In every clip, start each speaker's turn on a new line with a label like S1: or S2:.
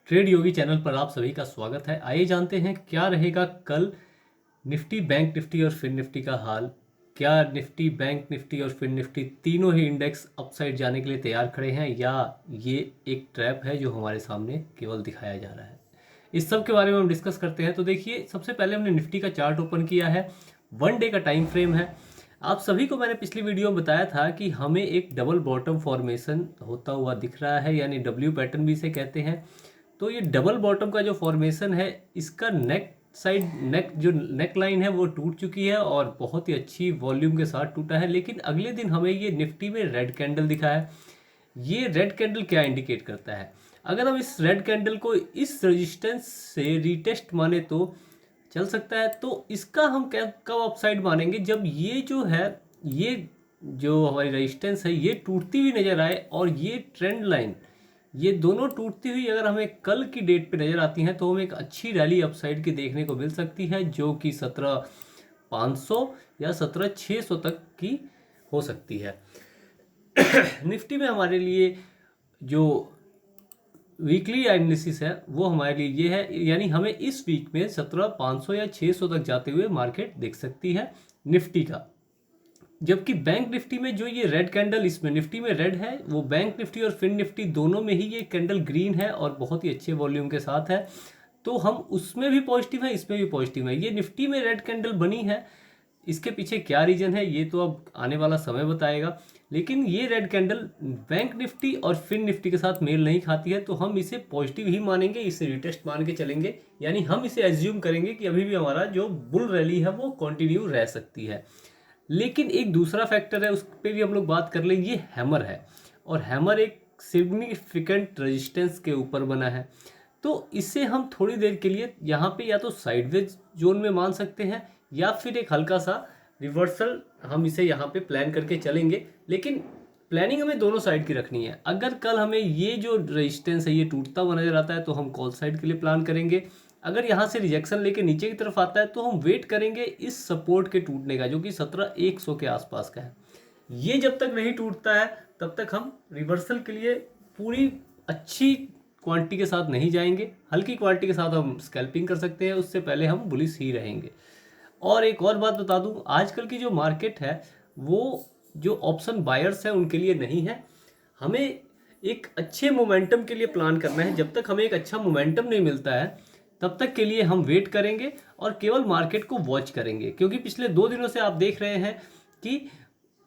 S1: Trade योगी channel पर आप सभी का स्वागत है। आइए जानते हैं क्या रहेगा कल निफ्टी, बैंक निफ्टी और फिन निफ्टी का हाल। क्या निफ्टी, बैंक निफ्टी और फिन निफ्टी तीनों ही इंडेक्स अपसाइड जाने के लिए तैयार खड़े हैं या ये एक ट्रैप है जो हमारे सामने केवल दिखाया जा रहा है। इस सब के बारे में हम डिस्कस करते हैं। तो देखिए, सबसे पहले हमने निफ्टी का चार्ट ओपन किया है। 1 डे का टाइम फ्रेम है। आप सभी को मैंने पिछली वीडियो में बताया था कि हमें एक डबल बॉटम फॉर्मेशन होता हुआ दिख रहा है, यानी डब्ल्यू पैटर्न भी इसे कहते हैं। तो ये डबल बॉटम का जो फॉर्मेशन है, इसका नेक जो नेक लाइन है वो टूट चुकी है और बहुत ही अच्छी वॉल्यूम के साथ टूटा है। लेकिन अगले दिन हमें ये निफ्टी में रेड कैंडल दिखा है। ये रेड कैंडल क्या इंडिकेट करता है? अगर हम इस रेड कैंडल को इस रेजिस्टेंस से रीटेस्ट माने तो चल सकता है। तो इसका हम कब अपसाइड मानेंगे? जब ये जो है, ये जो हमारी रेजिस्टेंस है, ये टूटती हुई नजर आए और ये ट्रेंड लाइन, ये दोनों टूटती हुई अगर हमें कल की डेट पे नज़र आती हैं तो हमें एक अच्छी रैली अपसाइड की देखने को मिल सकती है, जो कि 17,500 या 17,600 तक की हो सकती है। निफ्टी में हमारे लिए जो वीकली एनालिसिस है वो हमारे लिए ये है, यानी हमें इस वीक में 17,500 या 600 तक जाते हुए मार्केट देख सकती है निफ्टी का। जबकि बैंक निफ्टी में जो ये रेड कैंडल इसमें निफ्टी में रेड है, वो बैंक निफ्टी और फिन निफ्टी दोनों में ही ये कैंडल ग्रीन है और बहुत ही अच्छे वॉल्यूम के साथ है। तो हम उसमें भी पॉजिटिव है, इसमें भी पॉजिटिव है। ये निफ्टी में रेड कैंडल बनी है, इसके पीछे क्या रीजन है ये तो अब आने वाला समय बताएगा। लेकिन ये रेड कैंडल बैंक निफ्टी और फिन निफ्टी के साथ मेल नहीं खाती है, तो हम इसे पॉजिटिव ही मानेंगे, इसे रिटेस्ट मान के चलेंगे। यानी हम इसे एज्यूम करेंगे कि अभी भी हमारा जो बुल रैली है वो कंटिन्यू रह सकती है। लेकिन एक दूसरा फैक्टर है, उस पर भी हम लोग बात कर लें। ये हैमर है और हैमर एक सिग्निफिकेंट रेजिस्टेंस के ऊपर बना है। तो इसे हम थोड़ी देर के लिए यहाँ पे या तो साइडवेज जोन में मान सकते हैं या फिर एक हल्का सा रिवर्सल हम इसे यहाँ पे प्लान करके चलेंगे। लेकिन प्लानिंग हमें दोनों साइड की रखनी है। अगर कल हमें ये जो रेजिस्टेंस है ये टूटता हुआ नजर आता है तो हम कॉल साइड के लिए प्लान करेंगे। अगर यहाँ से रिजेक्शन लेके नीचे की तरफ आता है तो हम वेट करेंगे इस सपोर्ट के टूटने का, जो कि 17,100 के आसपास का है। ये जब तक नहीं टूटता है तब तक हम रिवर्सल के लिए पूरी अच्छी क्वांटिटी के साथ नहीं जाएंगे। हल्की क्वांटिटी के साथ हम स्कैल्पिंग कर सकते हैं, उससे पहले हम बुलिश ही रहेंगे। और एक और बात बता दूं, आजकल की जो मार्केट है वो जो ऑप्शन बायर्स है उनके लिए नहीं है। हमें एक अच्छे मोमेंटम के लिए प्लान करना है। जब तक हमें एक अच्छा मोमेंटम नहीं मिलता है तब तक के लिए हम वेट करेंगे और केवल मार्केट को वॉच करेंगे। क्योंकि पिछले 2 दिनों से आप देख रहे हैं कि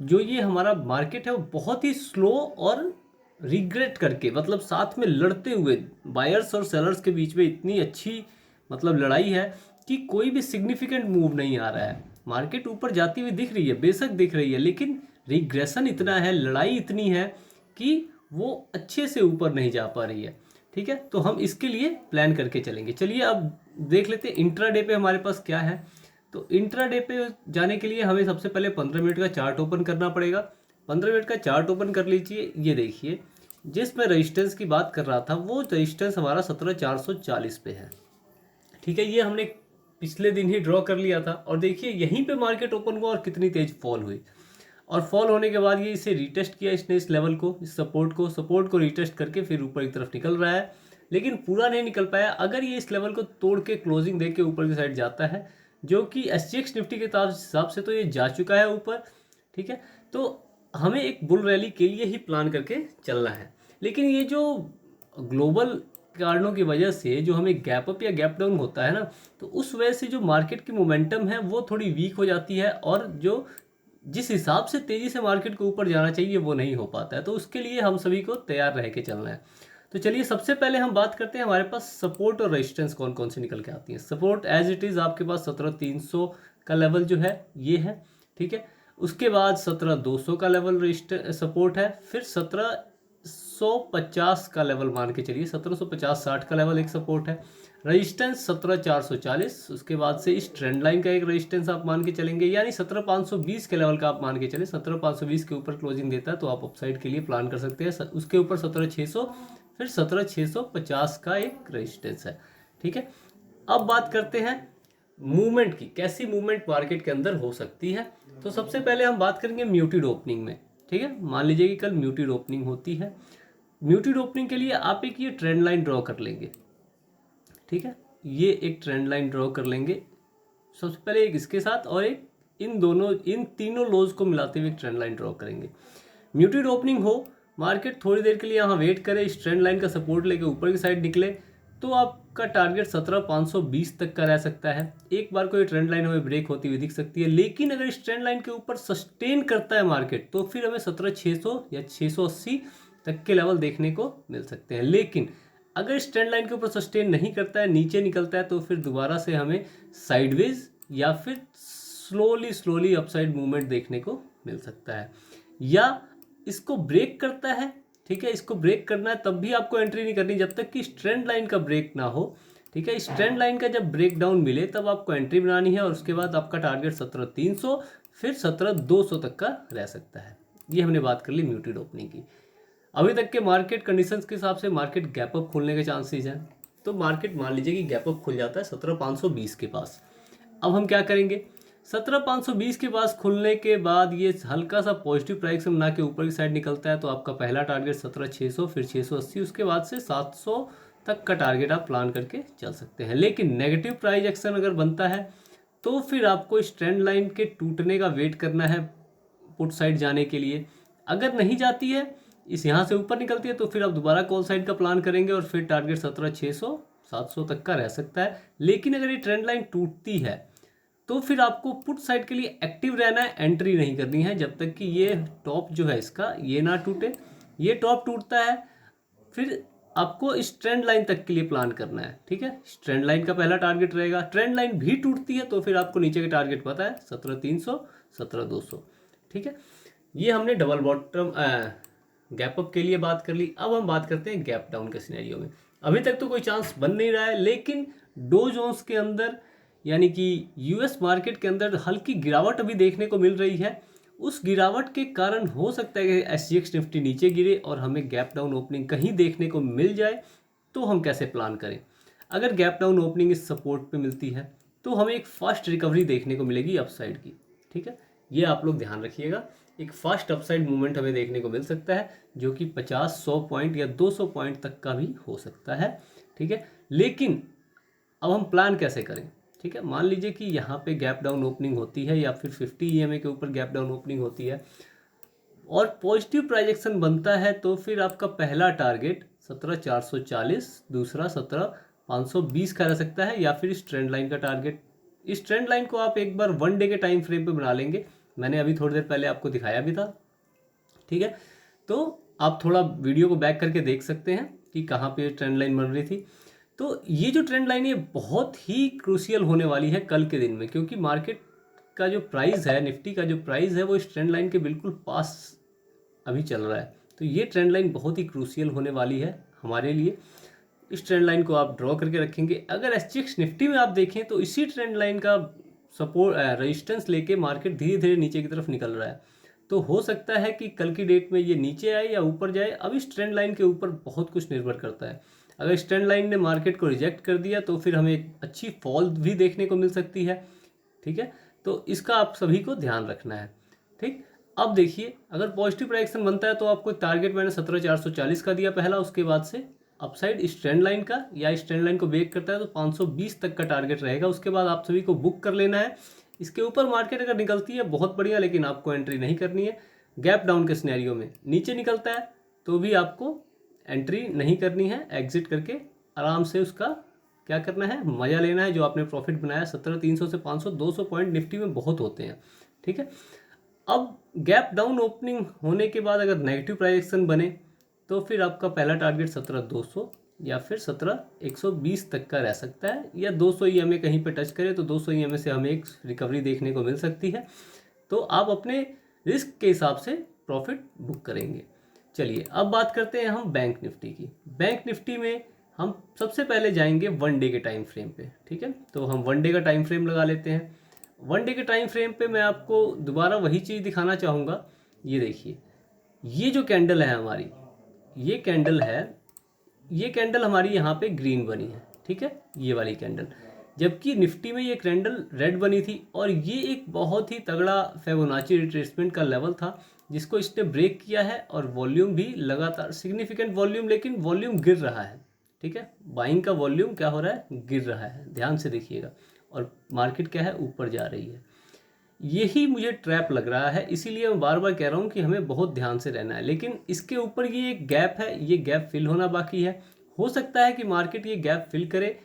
S1: जो ये हमारा मार्केट है वो बहुत ही स्लो और रिग्रेट करके, मतलब साथ में लड़ते हुए बायर्स और सेलर्स के बीच में इतनी अच्छी मतलब लड़ाई है कि कोई भी सिग्निफिकेंट मूव नहीं आ रहा है। मार्केट ऊपर जाती हुई दिख रही है, बेशक दिख रही है, लेकिन रिग्रेशन इतना है, लड़ाई इतनी है कि वो अच्छे से ऊपर नहीं जा पा रही है। ठीक है, तो हम इसके लिए प्लान करके चलेंगे। चलिए अब देख लेते हैं इंट्राडे पे हमारे पास क्या है। तो इंट्राडे पे जाने के लिए हमें सबसे पहले 15 मिनट का चार्ट ओपन करना पड़ेगा। 15 मिनट का चार्ट ओपन कर लीजिए। ये देखिए, जिस मैं रजिस्टेंस की बात कर रहा था वो रजिस्टेंस हमारा 17,440 पे है। ठीक है, ये हमने पिछले दिन ही ड्रॉ कर लिया था और देखिए यहीं पे मार्केट ओपन हुआ और कितनी तेज फॉल हुई। और फॉल होने के बाद ये इसे रिटेस्ट किया इसने, इस लेवल को, इस सपोर्ट को रिटेस्ट करके फिर ऊपर की तरफ निकल रहा है, लेकिन पूरा नहीं निकल पाया। अगर ये इस लेवल को तोड़ के क्लोजिंग दे के ऊपर की साइड जाता है, जो कि SGX निफ्टी के हिसाब से तो ये जा चुका है ऊपर। ठीक है, तो हमें एक बुल रैली के लिए ही प्लान करके चलना है। लेकिन ये जो ग्लोबल कारणों की वजह से जो हमें गैप अप या गैप डाउन होता है ना, तो उस वजह से जो मार्केट की मोमेंटम है वो थोड़ी वीक हो जाती है और जो जिस हिसाब से तेजी से मार्केट को ऊपर जाना चाहिए वो नहीं हो पाता है। तो उसके लिए हम सभी को तैयार रह के चलना है। तो चलिए सबसे पहले हम बात करते हैं हमारे पास सपोर्ट और रेजिस्टेंस कौन कौन सी निकल के आती है। सपोर्ट एज इट इज आपके पास 17,300 का लेवल जो है ये है। ठीक है, उसके बाद 17,200 का लेवल सपोर्ट है। फिर 1750 का लेवल मान के चलिए, 1750-60 का लेवल एक सपोर्ट है। रजिस्टेंस 17,440। उसके बाद से इस ट्रेंड लाइन का एक रजिस्टेंस आप मान के चलेंगे, यानी 17,520 के लेवल का आप मान के चले। 17,520 के ऊपर क्लोजिंग देता है तो आप अपसाइड के लिए प्लान कर सकते हैं। उसके ऊपर 17,600, फिर 17,650 का एक रजिस्टेंस है। ठीक है, अब बात करते हैं मूवमेंट की, कैसी मूवमेंट मार्केट के अंदर हो सकती है। तो सबसे पहले हम बात करेंगे म्यूटेड ओपनिंग में। ठीक है, मान लीजिए कि कल म्यूटेड ओपनिंग होती है। म्यूटेड ओपनिंग के लिए आप एक ये ट्रेंड लाइन ड्रॉ कर लेंगे। ठीक है, ये एक ट्रेंड लाइन ड्रॉ कर लेंगे। सबसे पहले एक इसके साथ और एक इन तीनों लोज को मिलाते हुए एक ट्रेंड लाइन ड्रॉ करेंगे। म्यूटेड ओपनिंग हो, मार्केट थोड़ी देर के लिए यहाँ वेट करे, इस ट्रेंड लाइन का सपोर्ट लेके ऊपर की साइड निकले तो आपका टारगेट 17,520 तक का रह सकता है। एक बार कोई ट्रेंड लाइन हमें ब्रेक होती हुई दिख सकती है, लेकिन अगर इस ट्रेंड लाइन के ऊपर सस्टेन करता है मार्केट तो फिर हमें 17,600 या 680 तक के लेवल देखने को मिल सकते हैं। लेकिन अगर इस ट्रेंड लाइन के ऊपर सस्टेन नहीं करता है, नीचे निकलता है, तो फिर दोबारा से हमें साइडवेज या फिर स्लोली अपसाइड मूवमेंट देखने को मिल सकता है। या इसको ब्रेक करता है, ठीक है, इसको ब्रेक करना है तब भी आपको एंट्री नहीं करनी जब तक कि इस ट्रेंड लाइन का ब्रेक ना हो। ठीक है, इस ट्रेंड लाइन का जब ब्रेक डाउन मिले तब आपको एंट्री बनानी है और उसके बाद आपका टारगेट 17,300 फिर 17,200 तक का रह सकता है। ये हमने बात कर ली म्यूटेड ओपनिंग की। अभी तक के मार्केट कंडीशंस के हिसाब से मार्केट गैप अप खोलने के चांसेस हैं, तो मार्केट मान लीजिए कि गैप अप खुल जाता है 17,520 के पास। अब हम क्या करेंगे, 17,520 के पास खुलने के बाद ये हल्का सा पॉजिटिव प्राइस बना के ऊपर की साइड निकलता है तो आपका पहला टारगेट 17,600 फिर 680, उसके बाद से 700 तक का टारगेट आप प्लान करके चल सकते हैं। लेकिन नेगेटिव प्राइस एक्शन अगर बनता है तो फिर आपको इस ट्रेंड लाइन के टूटने का वेट करना है पुट साइड जाने के लिए। अगर नहीं जाती है, इस यहाँ से ऊपर निकलती है, तो फिर आप दोबारा कॉल साइड का प्लान करेंगे और फिर टारगेट 17,600 700 तक का रह सकता है। लेकिन अगर ये ट्रेंड लाइन टूटती है तो फिर आपको पुट साइड के लिए एक्टिव रहना है, एंट्री नहीं करनी है जब तक कि ये टॉप जो है इसका ये ना टूटे। ये टॉप टूटता है फिर आपको इस ट्रेंड लाइन तक के लिए प्लान करना है। ठीक है, इस ट्रेंड लाइन का पहला टारगेट रहेगा। ट्रेंड लाइन भी टूटती है तो फिर आपको नीचे के टारगेट पता है 17,300 17,200। ठीक है, ये हमने डबल बॉटम गैप अप के लिए बात कर ली। अब हम बात करते हैं गैप डाउन के सिनेरियो में। अभी तक तो कोई चांस बन नहीं रहा है, लेकिन डो जोन्स के अंदर यानी कि यूएस मार्केट के अंदर हल्की गिरावट अभी देखने को मिल रही है। उस गिरावट के कारण हो सकता है कि एसजीएक्स निफ्टी नीचे गिरे और हमें गैप डाउन ओपनिंग कहीं देखने को मिल जाए। तो हम कैसे प्लान करें, अगर गैप डाउन ओपनिंग इस सपोर्ट पे मिलती है तो हमें एक फास्ट रिकवरी देखने को मिलेगी अपसाइड की। ठीक है, ये आप लोग ध्यान रखिएगा, एक फास्ट अपसाइड मूवमेंट हमें देखने को मिल सकता है जो कि 50-100 पॉइंट या 200 पॉइंट तक का भी हो सकता है। ठीक है, लेकिन अब हम प्लान कैसे करें। ठीक है, मान लीजिए कि यहाँ पे गैप डाउन ओपनिंग होती है या फिर 50 ईएमए के ऊपर गैप डाउन ओपनिंग होती है और पॉजिटिव प्राइजेक्शन बनता है तो फिर आपका पहला टारगेट 17,440, दूसरा 17,520 का रह सकता है, या फिर इस ट्रेंड लाइन का टारगेट। इस ट्रेंड लाइन को आप एक बार 1 डे के टाइम फ्रेम पे बना लेंगे, मैंने अभी थोड़ी देर पहले आपको दिखाया भी था। ठीक है, तो आप थोड़ा वीडियो को बैक करके देख सकते हैं कि कहाँ पे ट्रेंड लाइन बन रही थी। तो ये जो ट्रेंड लाइन है बहुत ही क्रूशियल होने वाली है कल के दिन में, क्योंकि मार्केट का जो प्राइस है, निफ्टी का जो प्राइस है वो इस ट्रेंड लाइन के बिल्कुल पास अभी चल रहा है। तो ये ट्रेंड लाइन बहुत ही क्रूशियल होने वाली है हमारे लिए। इस ट्रेंड लाइन को आप ड्रॉ करके रखेंगे। अगर एसजीएक्स निफ्टी में आप देखें तो इसी ट्रेंड लाइन का सपोर्ट रेजिस्टेंस लेके मार्केट धीरे धीरे नीचे की तरफ निकल रहा है। तो हो सकता है कि कल की डेट में ये नीचे आए या ऊपर जाए। अब इस ट्रेंड लाइन के ऊपर बहुत कुछ निर्भर करता है। अगर इस ट्रेंड लाइन ने मार्केट को रिजेक्ट कर दिया तो फिर हमें एक अच्छी फॉल भी देखने को मिल सकती है। ठीक है, तो इसका आप सभी को ध्यान रखना है। ठीक, अब देखिए अगर पॉजिटिव प्राइजेक्शन बनता है तो आपको टारगेट मैंने 17,440 का दिया पहला, उसके बाद से अपसाइड इस ट्रेंड लाइन का या इस ट्रेंड लाइन को ब्रेक करता है तो 520 तक का टारगेट रहेगा। उसके बाद आप सभी को बुक कर लेना है। इसके ऊपर मार्केट अगर निकलती है बहुत बढ़िया, लेकिन आपको एंट्री नहीं करनी है। गैप डाउन के सिनेरियो में नीचे निकलता है तो भी आपको एंट्री नहीं करनी है, एग्जिट करके आराम से उसका क्या करना है, मज़ा लेना है जो आपने प्रॉफिट बनाया। 17,300 से 500 200 पॉइंट निफ्टी में बहुत होते हैं। ठीक है, अब गैप डाउन ओपनिंग होने के बाद अगर नेगेटिव प्राइजेक्शन बने तो फिर आपका पहला टारगेट 17,200 या फिर 17,120 तक का रह सकता है, या 200 ईएमए कहीं पे टच करे तो 200 ईएमए से हमें एक रिकवरी देखने को मिल सकती है। तो आप अपने रिस्क के हिसाब से प्रॉफिट बुक करेंगे। चलिए अब बात करते हैं हम बैंक निफ्टी की। बैंक निफ्टी में हम सबसे पहले जाएंगे 1 डे के टाइम फ्रेम पे। ठीक है, तो हम 1 डे का टाइम फ्रेम लगा लेते हैं। 1 डे के टाइम फ्रेम पे मैं आपको दोबारा वही चीज़ दिखाना चाहूँगा। ये देखिए, ये जो कैंडल है हमारी, ये कैंडल हमारी यहाँ पे ग्रीन बनी है। ठीक है, ये वाली कैंडल, जबकि निफ्टी में ये कैंडल रेड बनी थी और ये एक बहुत ही तगड़ा फिबोनाची रिट्रेसमेंट का लेवल था जिसको इसने ब्रेक किया है और वॉल्यूम भी लगातार सिग्निफिकेंट वॉल्यूम, लेकिन वॉल्यूम गिर रहा है। ठीक है, बाइंग का वॉल्यूम क्या हो रहा है, गिर रहा है, ध्यान से देखिएगा, और मार्केट क्या है, ऊपर जा रही है। यही मुझे ट्रैप लग रहा है, इसीलिए मैं बार बार कह रहा हूँ कि हमें बहुत ध्यान से रहना है। लेकिन इसके ऊपर ये एक गैप है, ये गैप फिल होना बाकी है। हो सकता है कि मार्केट ये गैप फिल करे,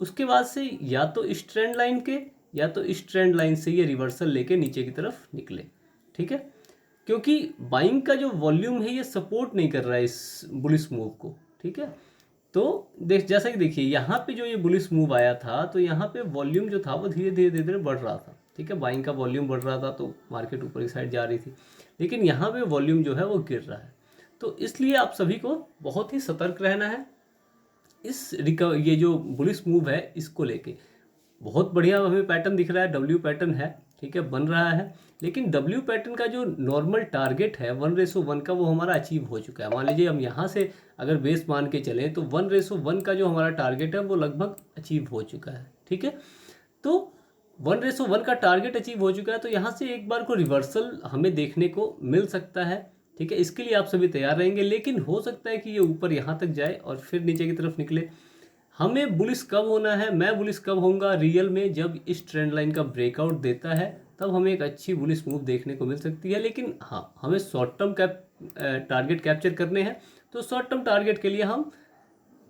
S1: उसके बाद से या तो इस ट्रेंड लाइन के या तो इस ट्रेंड लाइन से ये रिवर्सल लेके नीचे की तरफ निकले, ठीक है। क्योंकि बाइंग का जो वॉल्यूम है ये सपोर्ट नहीं कर रहा है इस बुलिश मूव को, ठीक है। तो जैसा कि देखिए यहाँ पे जो ये बुलिश मूव आया था, तो यहाँ पे वॉल्यूम जो था वो धीरे धीरे धीरे धीरे बढ़ रहा था, ठीक है, बाइंग का वॉल्यूम बढ़ रहा था, तो मार्केट ऊपर की साइड जा रही थी। लेकिन यहाँ पे वॉल्यूम जो है वो गिर रहा है, तो इसलिए आप सभी को बहुत ही सतर्क रहना है ये जो बुलिश मूव है इसको लेके। बहुत बढ़िया हमें पैटर्न दिख रहा है, डब्ल्यू पैटर्न है, ठीक है, बन रहा है। लेकिन डब्ल्यू पैटर्न का जो नॉर्मल टारगेट है 1:1 का, वो हमारा अचीव हो चुका है। मान लीजिए हम यहाँ से अगर बेस मान के चलें तो 1:1 का जो हमारा टारगेट है वो लगभग अचीव हो चुका है, ठीक है। तो 1:1 का टारगेट अचीव हो चुका है, तो यहाँ से एक बार को रिवर्सल हमें देखने को मिल सकता है, ठीक है। इसके लिए आप सभी तैयार रहेंगे। लेकिन हो सकता है कि ये ऊपर यहाँ तक जाए और फिर नीचे की तरफ निकले। हमें बुलिश कब होना है, मैं बुलिश कब होऊंगा रियल में, जब इस ट्रेंड लाइन का ब्रेकआउट देता है, तब हमें एक अच्छी बुलिश मूव देखने को मिल सकती है। लेकिन हाँ, हमें शॉर्ट टर्म टारगेट कैप्चर करने हैं। तो शॉर्ट टर्म टारगेट के लिए हम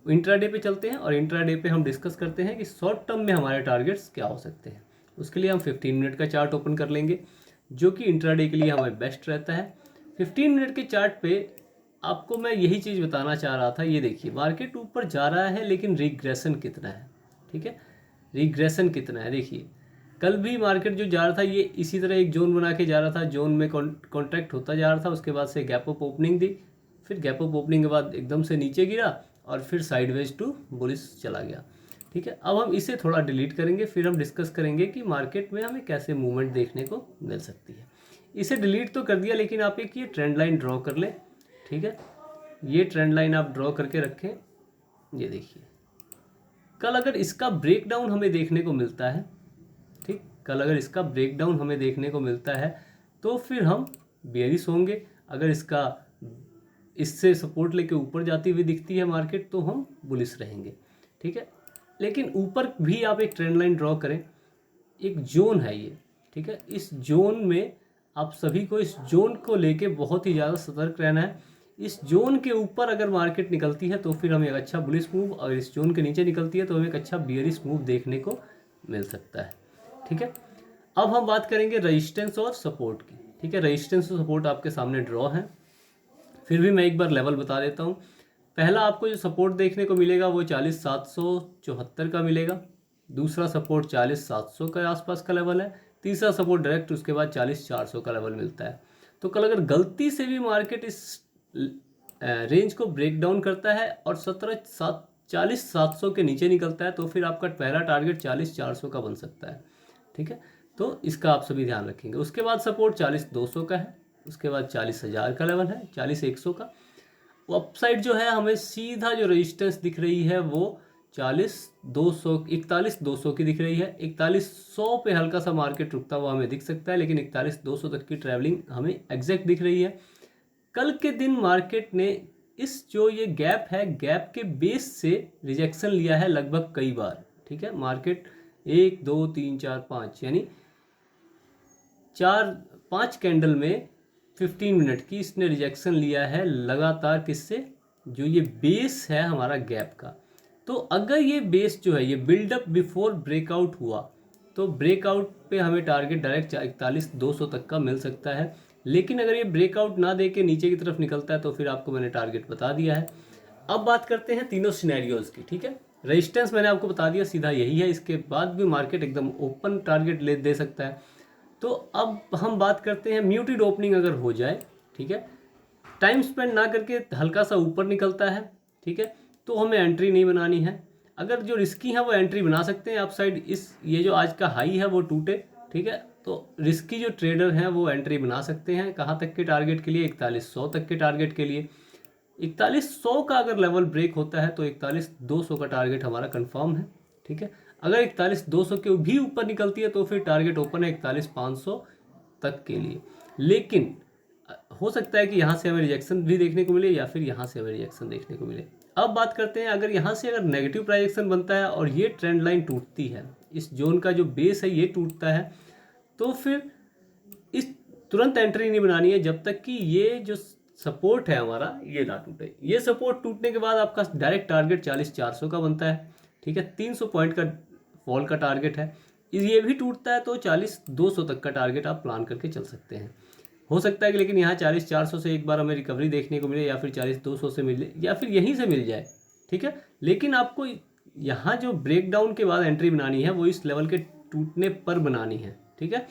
S1: इंट्राडे पे चलते हैं और इंट्राडे पे हम डिस्कस करते हैं कि शॉर्ट टर्म में हमारे टारगेट्स क्या हो सकते हैं। उसके लिए हम 15 मिनट का चार्ट ओपन कर लेंगे, जो कि इंट्राडे के लिए हमें बेस्ट रहता है। 15 मिनट के चार्ट पे आपको मैं यही चीज़ बताना चाह रहा था। ये देखिए, मार्केट ऊपर जा रहा है लेकिन रिग्रेशन कितना है, ठीक है, रिग्रेशन कितना है। देखिए कल भी मार्केट जो जा रहा था ये इसी तरह एक जोन बना के जा रहा था, जोन में कॉन्ट्रैक्ट होता जा रहा था, उसके बाद से गैप अप ओपनिंग दी, फिर गैप अप ओपनिंग के बाद एकदम से नीचे गिरा और फिर साइडवेज टू बुलिश चला गया, ठीक है। अब हम इसे थोड़ा डिलीट करेंगे, फिर हम डिस्कस करेंगे कि मार्केट में हमें कैसे मूवमेंट देखने को मिल सकती है। इसे डिलीट तो कर दिया, लेकिन आप एक ये ट्रेंड लाइन ड्रॉ कर लें, ठीक है। ये ट्रेंड लाइन आप ड्रॉ करके रखें। ये देखिए, कल अगर इसका ब्रेकडाउन हमें देखने को मिलता है, ठीक, कल अगर इसका ब्रेकडाउन हमें देखने को मिलता है तो फिर हम बेयरिश होंगे। अगर इससे सपोर्ट लेके ऊपर जाती हुई दिखती है मार्केट तो हम बुलिश रहेंगे, ठीक है। लेकिन ऊपर भी आप एक ट्रेंड लाइन ड्रॉ करें, एक जोन है ये, ठीक है। इस जोन में आप सभी को इस जोन को लेके बहुत ही ज़्यादा सतर्क रहना है। इस जोन के ऊपर अगर मार्केट निकलती है तो फिर हमें एक अच्छा बुलिश मूव, और इस जोन के नीचे निकलती है तो हमें एक अच्छा बियरिश मूव देखने को मिल सकता है, ठीक है। अब हम बात करेंगे रेजिस्टेंस और सपोर्ट की, ठीक है। रेजिस्टेंस और सपोर्ट आपके सामने ड्रॉ है, फिर भी मैं एक बार लेवल बता देता हूँ। पहला आपको जो सपोर्ट देखने को मिलेगा वो 40,774 का मिलेगा। दूसरा सपोर्ट 40,700 के आसपास का लेवल है। तीसरा सपोर्ट डायरेक्ट उसके बाद 40,400 का लेवल मिलता है। तो कल अगर गलती से भी मार्केट इस रेंज को ब्रेक डाउन करता है और 40,700 के नीचे निकलता है तो फिर आपका पहला टारगेट 40,400 का बन सकता है, ठीक है। तो इसका आप सभी ध्यान रखेंगे। उसके बाद सपोर्ट 40,200 का है, उसके बाद 40,000 का लेवल है, 40,100 का। वो अपसाइड जो है हमें सीधा जो रेजिस्टेंस दिख रही है वो 41,200 की दिख रही है। 41,100 पे हल्का सा मार्केट रुकता हुआ हमें दिख सकता है, लेकिन 41,200 तक की ट्रैवलिंग हमें एग्जैक्ट दिख रही है। कल के दिन मार्केट ने इस जो ये गैप है, गैप के बेस से रिजेक्शन लिया है लगभग कई बार, ठीक है। मार्केट 1 2 3 4 5 यानी 4-5 कैंडल में 15 मिनट की इसने रिजेक्शन लिया है लगातार। किससे? जो ये बेस है हमारा गैप का। तो अगर ये बेस जो है ये बिल्डअप बिफोर ब्रेकआउट हुआ तो ब्रेकआउट पे हमें टारगेट डायरेक्ट 41,200 तक का मिल सकता है। लेकिन अगर ये ब्रेकआउट ना दे के नीचे की तरफ निकलता है तो फिर आपको मैंने टारगेट बता दिया है। अब बात करते हैं तीनों सिनेरियोज की, ठीक है। रेजिस्टेंस मैंने आपको बता दिया, सीधा यही है। इसके बाद भी मार्केट एकदम ओपन टारगेट दे सकता है। तो अब हम बात करते हैं म्यूटेड ओपनिंग अगर हो जाए, ठीक है, टाइम स्पेंड ना करके हल्का सा ऊपर निकलता है, ठीक है, तो हमें एंट्री नहीं बनानी है। अगर जो रिस्की है वो एंट्री बना सकते हैं अपसाइड, ये जो आज का हाई है वो टूटे, ठीक है, तो रिस्की जो ट्रेडर हैं वो एंट्री बना सकते हैं। कहाँ तक के टारगेट के लिए? 4100 तक के टारगेट के लिए। 4100 का अगर लेवल ब्रेक होता है तो 41,200 का टारगेट हमारा कंफर्म है, ठीक है। अगर 41,200 के भी ऊपर निकलती है तो फिर टारगेट ओपन है 41,500 तक के लिए। लेकिन हो सकता है कि यहाँ से हमें रिजेक्शन भी देखने को मिले या फिर यहाँ से हमें रिजेक्शन देखने को मिले। अब बात करते हैं, अगर यहाँ से अगर नेगेटिव प्राइजेक्शन बनता है और ये ट्रेंड लाइन टूटती है, इस जोन का जो बेस है ये टूटता है, तो फिर इस तुरंत एंट्री नहीं बनानी है जब तक कि ये जो सपोर्ट है हमारा ये ना टूटे। ये सपोर्ट टूटने के बाद आपका डायरेक्ट टारगेट 40,400 का बनता है, ठीक है, 300 पॉइंट का फॉल का टारगेट है। ये भी टूटता है तो 40,200 तक का टारगेट आप प्लान करके चल सकते हैं। हो सकता है कि लेकिन यहाँ 40,400 से एक बार हमें रिकवरी देखने को मिले, या फिर 40,200 से मिले, या फिर यहीं से मिल जाए, ठीक है। लेकिन आपको यहाँ जो ब्रेकडाउन के बाद एंट्री बनानी है वो इस लेवल के टूटने पर बनानी है, ठीक है।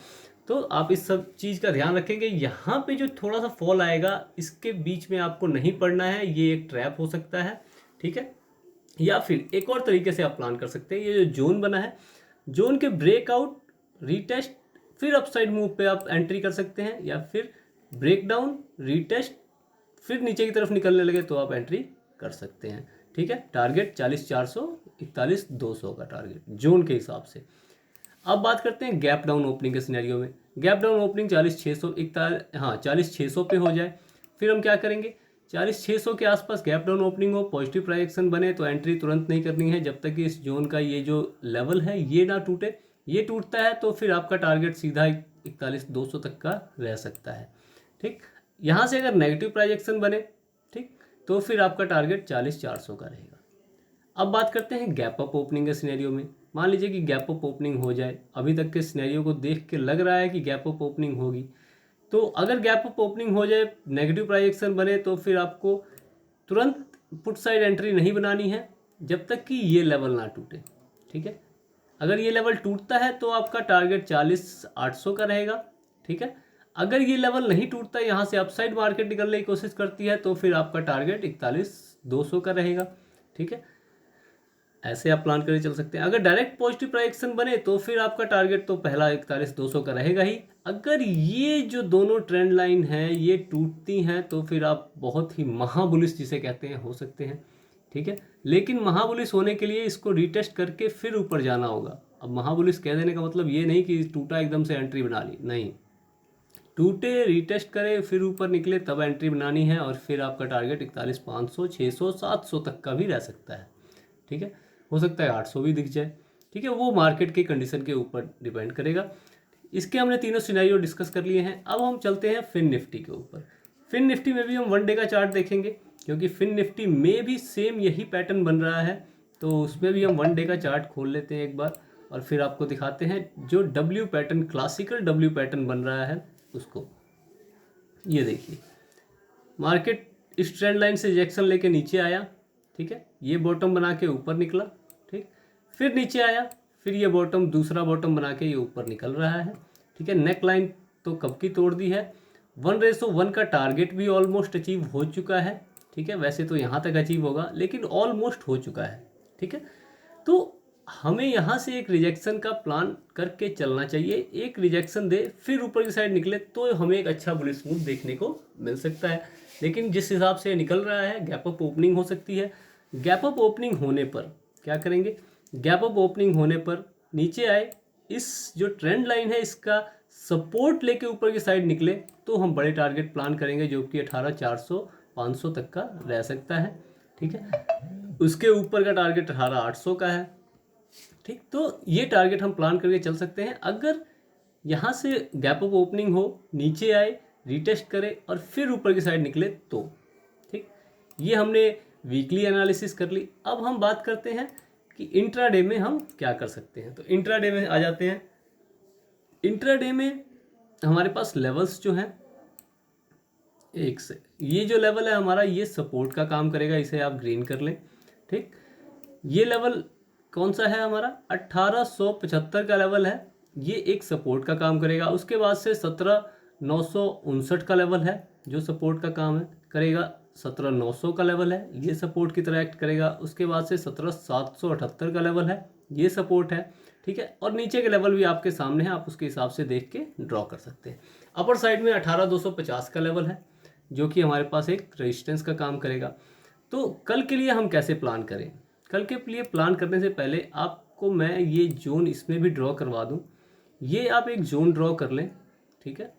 S1: तो आप इस सब चीज़ का ध्यान रखेंगे। यहाँ पे जो थोड़ा सा फॉल आएगा इसके बीच में आपको नहीं पड़ना है, ये एक ट्रैप हो सकता है, ठीक है। या फिर एक और तरीके से आप प्लान कर सकते हैं, ये जो जोन बना है, जोन के ब्रेकआउट, रीटेस्ट, फिर अपसाइड मूव पे आप एंट्री कर सकते हैं, या फिर ब्रेकडाउन, रीटेस्ट, फिर नीचे की तरफ निकलने लगे तो आप एंट्री कर सकते हैं, ठीक है। टारगेट 40,400, 41,200 का टारगेट जोन के हिसाब से। अब बात करते हैं गैप डाउन ओपनिंग के सिनेरियो में। गैप डाउन ओपनिंग 40,600 पे हो जाए, फिर हम क्या करेंगे, 40,600 के आसपास गैप डाउन ओपनिंग हो, पॉजिटिव प्राइजेक्शन बने तो एंट्री तुरंत नहीं करनी है जब तक कि इस जोन का ये जो लेवल है ये ना टूटे। ये टूटता है तो फिर आपका टारगेट सीधा 41,200 तक का रह सकता है, ठीक। यहाँ से अगर नेगेटिव प्राइजेक्शन बने, ठीक, तो फिर आपका टारगेट 40,400 का रहेगा। अब बात करते हैं गैप अप ओपनिंग के सिनेरियो में। मान लीजिए कि गैप अप ओपनिंग हो जाए, अभी तक के सिनेरियो को देख के लग रहा है कि गैप अप ओपनिंग होगी, तो अगर गैप अप ओपनिंग हो जाए, नेगेटिव प्राइजेक्शन बने, तो फिर आपको तुरंत पुट साइड एंट्री नहीं बनानी है जब तक कि ये लेवल ना टूटे, ठीक है। अगर ये लेवल टूटता है तो आपका टारगेट 40,800 का रहेगा, ठीक है। अगर ये लेवल नहीं टूटता, यहाँ से अपसाइड मार्केट निकलने की कोशिश करती है, तो फिर आपका टारगेट 41,200 का रहेगा, ठीक है। ऐसे आप प्लान करके चल सकते हैं। अगर डायरेक्ट पॉजिटिव प्राइजेक्शन बने तो फिर आपका टारगेट तो पहला 41,200 का रहेगा ही। अगर ये जो दोनों ट्रेंड लाइन हैं ये टूटती हैं तो फिर आप बहुत ही महाबुलिश जिसे कहते हैं हो सकते हैं, ठीक है। लेकिन महाबुलिश होने के लिए इसको रिटेस्ट करके फिर ऊपर जाना होगा। अब महाबुलिश कह देने का मतलब ये नहीं कि टूटा एकदम से एंट्री बना ली, नहीं, टूटे, रिटेस्ट करे, फिर ऊपर निकले तब एंट्री बनानी है, और फिर आपका टारगेट 41,500, 600, 700 तक का भी रह सकता है, ठीक है। हो सकता है 800 भी दिख जाए, ठीक है, वो मार्केट के कंडीशन के ऊपर डिपेंड करेगा। इसके हमने तीनों सिनेरियो डिस्कस कर लिए हैं। अब हम चलते हैं फिन निफ्टी के ऊपर। फिन निफ्टी में भी हम 1 डे का चार्ट देखेंगे, क्योंकि फिन निफ्टी में भी सेम यही पैटर्न बन रहा है, तो उसमें भी हम 1 डे का चार्ट खोल लेते हैं एक बार, और फिर आपको दिखाते हैं जो W pattern, classical W pattern बन रहा है उसको। ये देखिए, मार्केट इस ट्रेंड लाइन से रिजेक्शन लेके नीचे आया, ठीक है, ये बॉटम बना के ऊपर निकला, ठीक, फिर नीचे आया, फिर ये बॉटम, दूसरा बॉटम बना के ये ऊपर निकल रहा है, ठीक है। नेक लाइन तो कब की तोड़ दी है, 1:1 का टारगेट भी ऑलमोस्ट अचीव हो चुका है, ठीक है। वैसे तो यहाँ तक अचीव होगा लेकिन ऑलमोस्ट हो चुका है, ठीक है। तो हमें यहाँ से एक रिजेक्शन का प्लान करके चलना चाहिए, एक रिजेक्शन दे फिर ऊपर की साइड निकले तो हमें एक अच्छा बुलिश मूव देखने को मिल सकता है। लेकिन जिस हिसाब से निकल रहा है, गैप अप ओपनिंग हो सकती है। गैप अप ओपनिंग होने पर क्या करेंगे, गैप अप ओपनिंग होने पर नीचे आए, इस जो ट्रेंड लाइन है इसका सपोर्ट लेके ऊपर की साइड निकले तो हम बड़े टारगेट प्लान करेंगे, जो कि 18,400, 500 तक का रह सकता है, ठीक है। उसके ऊपर का टारगेट 18,800 का है, ठीक। तो ये टारगेट हम प्लान करके चल सकते हैं। अगर यहाँ से गैप अप ओपनिंग हो, नीचे आए, रिटेस्ट करे और फिर ऊपर की साइड निकले तो, ठीक। ये हमने वीकली एनालिसिस कर ली। अब हम बात करते हैं कि इंट्राडे में हम क्या कर सकते हैं। तो इंट्राडे में आ जाते हैं। इंट्राडे में हमारे पास लेवल्स जो हैं, एक से ये जो लेवल है हमारा, ये सपोर्ट का काम करेगा, इसे आप ग्रीन कर लें, ठीक। ये लेवल कौन सा है हमारा, 1875 का लेवल है, ये एक सपोर्ट का काम करेगा। उसके बाद से 17,959 का लेवल है जो सपोर्ट का काम है करेगा। 17,900 का लेवल है, ये सपोर्ट की तरह एक्ट करेगा। उसके बाद से 17,778 का लेवल है, ये सपोर्ट है, ठीक है। और नीचे के लेवल भी आपके सामने है, आप उसके हिसाब से देख के ड्रॉ कर सकते हैं। अपर साइड में 18,250 का लेवल है जो कि हमारे पास एक रेजिस्टेंस का काम करेगा। तो कल के लिए हम कैसे प्लान करें, कल के लिए प्लान करने से पहले आपको मैं ये जोन इसमें भी ड्रॉ करवा दूं। ये आप एक जोन ड्रॉ कर लें, ठीक है।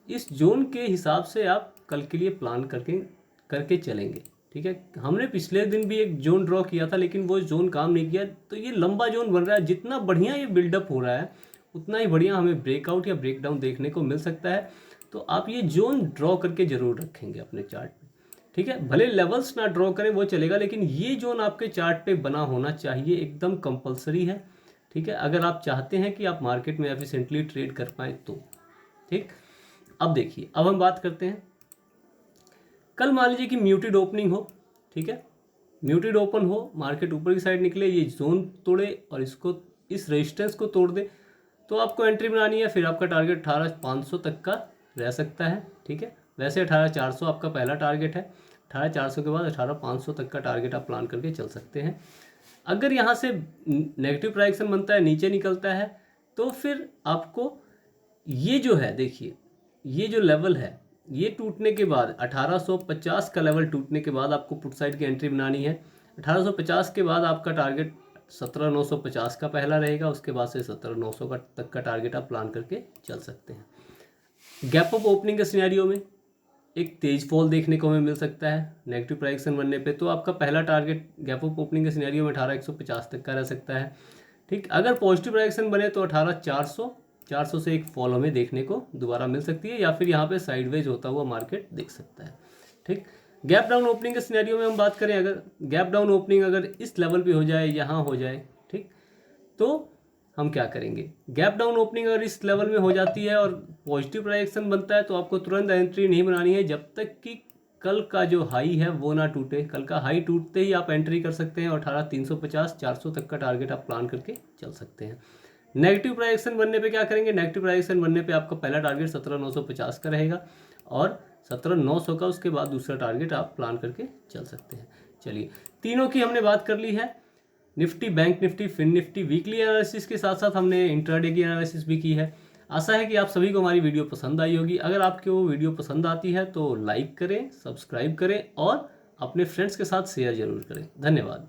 S1: इस जोन के हिसाब से आप कल के लिए प्लान करके चलेंगे, ठीक है, हमने पिछले दिन भी एक जोन ड्रॉ किया था लेकिन वो जोन काम नहीं किया, तो ये लंबा जोन बन रहा है। जितना बढ़िया ये बिल्डअप हो रहा है उतना ही बढ़िया हमें ब्रेकआउट या ब्रेकडाउन देखने को मिल सकता है। तो आप ये जोन ड्रॉ करके ज़रूर रखेंगे अपने चार्ट में, ठीक है। भले लेवल्स ना ड्रॉ करें वो चलेगा, लेकिन ये जोन आपके चार्ट पे बना होना चाहिए, एकदम कंपलसरी है, ठीक है, अगर आप चाहते हैं कि आप मार्केट में एफिशिएंटली ट्रेड कर पाएँ तो। ठीक, अब देखिए, अब हम बात करते हैं, कल मान लीजिए कि म्यूटेड ओपनिंग हो, ठीक है, म्यूटेड ओपन हो, मार्केट ऊपर की साइड निकले, ये जोन तोड़े और इसको, इस रेजिस्टेंस को तोड़ दे, तो आपको एंट्री बनानी है। फिर आपका टारगेट 18,500 तक का रह सकता है, ठीक है। वैसे 18,400 आपका पहला टारगेट है, 18,400 के बाद 18,500 तक का टारगेट आप प्लान करके चल सकते हैं। अगर यहाँ से नेगेटिव प्राइक्शन बनता है, नीचे निकलता है, तो फिर आपको ये जो है, देखिए ये जो लेवल है, ये टूटने के बाद 1850 का लेवल टूटने के बाद आपको पुट साइड की एंट्री बनानी है। 1850 के बाद आपका टारगेट 17,950 का पहला रहेगा, उसके बाद से 17,900 का तक का टारगेट आप प्लान करके चल सकते हैं। गैप अप ओपनिंग के सिनेरियो में एक तेज फॉल देखने को हमें मिल सकता है नेगेटिव प्राइक्शन बनने पे, तो आपका पहला टारगेट गैप अप ओपनिंग के सिनेरियो में 18,150 तक का रह सकता है, ठीक। अगर पॉजिटिव प्राइक्शन बने तो 18,400 से एक फॉल हमें देखने को दोबारा मिल सकती है, या फिर यहाँ पे साइडवेज होता हुआ मार्केट दिख सकता है, ठीक। गैप डाउन ओपनिंग के सिनेरियो में हम बात करें, अगर गैप डाउन ओपनिंग अगर इस लेवल पे हो जाए, यहाँ हो जाए, ठीक, तो हम क्या करेंगे। गैप डाउन ओपनिंग अगर इस लेवल में हो जाती है और पॉजिटिव प्राइक्शन बनता है, तो आपको तुरंत एंट्री नहीं बनानी है जब तक कि कल का जो हाई है वो ना टूटे। कल का हाई टूटते ही आप एंट्री कर सकते हैं और 18,350 400 तक का टारगेट आप प्लान करके चल सकते हैं। नेगेटिव प्राइक्शन बनने पे क्या करेंगे, नेगेटिव प्राइक्शन बनने पे आपका पहला टारगेट 17,950 का रहेगा और 17,900 का उसके बाद दूसरा टारगेट आप प्लान करके चल सकते हैं। चलिए, तीनों की हमने बात कर ली है, Nifty, bank Nifty, fin Nifty, weekly analysis के साथ साथ हमने इंट्राडे की एनालिसिस भी की है। आशा है कि आप सभी को हमारी वीडियो पसंद आई होगी। अगर आपको वो वीडियो पसंद आती है तो लाइक करें, सब्सक्राइब करें और अपने फ्रेंड्स के साथ शेयर जरूर करें। धन्यवाद।